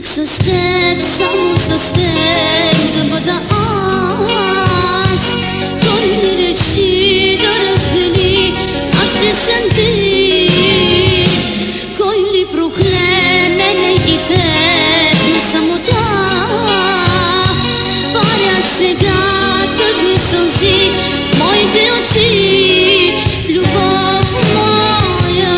Исках с теб, само с теб да бъда аз. Той не реши да раздели нашите съдби. Кой ли прокле мене и теб на самота? Парят сега тъжни сълзи в моите очи, любов моя.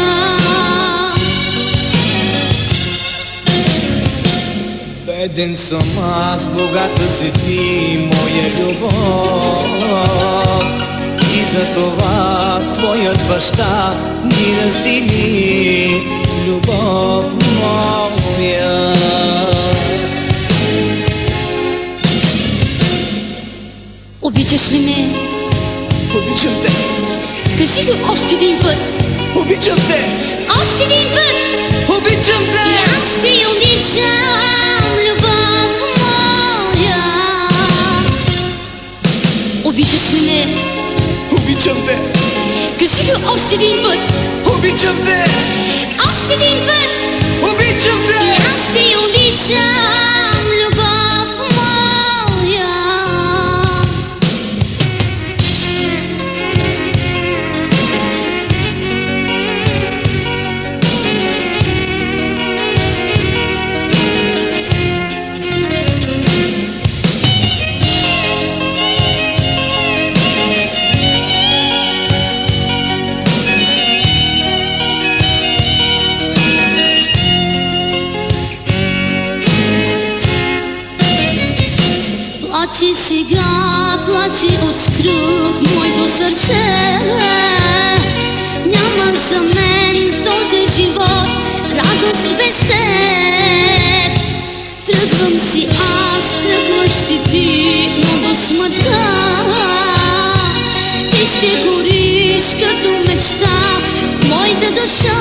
Беден съм аз, богата си ти, моя любов. И затова твоят баща ни раздели, любов моя. Обичаш ли ме? Обичам те. Кажи го още един път. Обичам те. Още един път. Обичам те. И аз си обичам, любов моя. Обичаш ли ме? Обичам те. Кажи го още един път. Обичам те. Още един път. Обичам те. И аз си обичам, любов моя. Плачи сега, плачи от скръб моето сърце. Няма за мен в този живот радост без теб. Тръгвам си аз, тръгваш си ти, но до смъртта ти ще гориш като мечта в моята душа,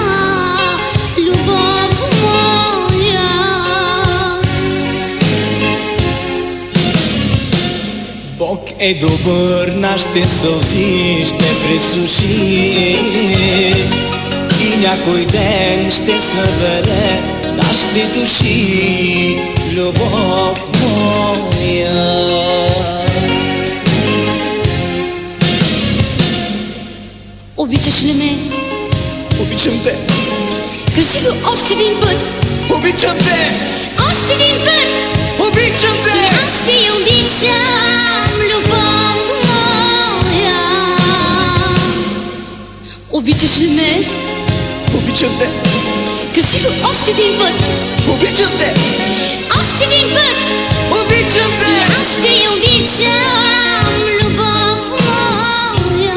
любов моя. Бог е добър, нашите сълзи ще пресуши и някой ден ще събере нашите души, любов моя. Обичаш ли ме? Обичам те. Кажи го още един път. Обичам те. Още един път. Обичам те. И аз си обичам, любов моя. Обичаш ли ме? Обичам те. Кажи го още един път. Обичам те. Още един път. Обичам те. И аз си обичам, любов моя.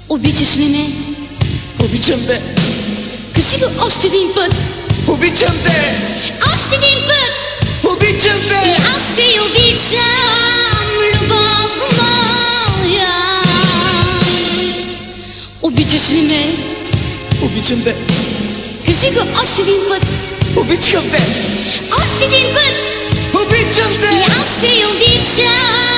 Обичаш ли ме? Обичам те. Кажи го още един път. Обичам те. Още един път. Обичам те. И аз си обичам, любов моя. Обичаш ли ме? Обичам те. Кажи го още един път. Обичам те. Още един път. Обичам те. И аз си обичам,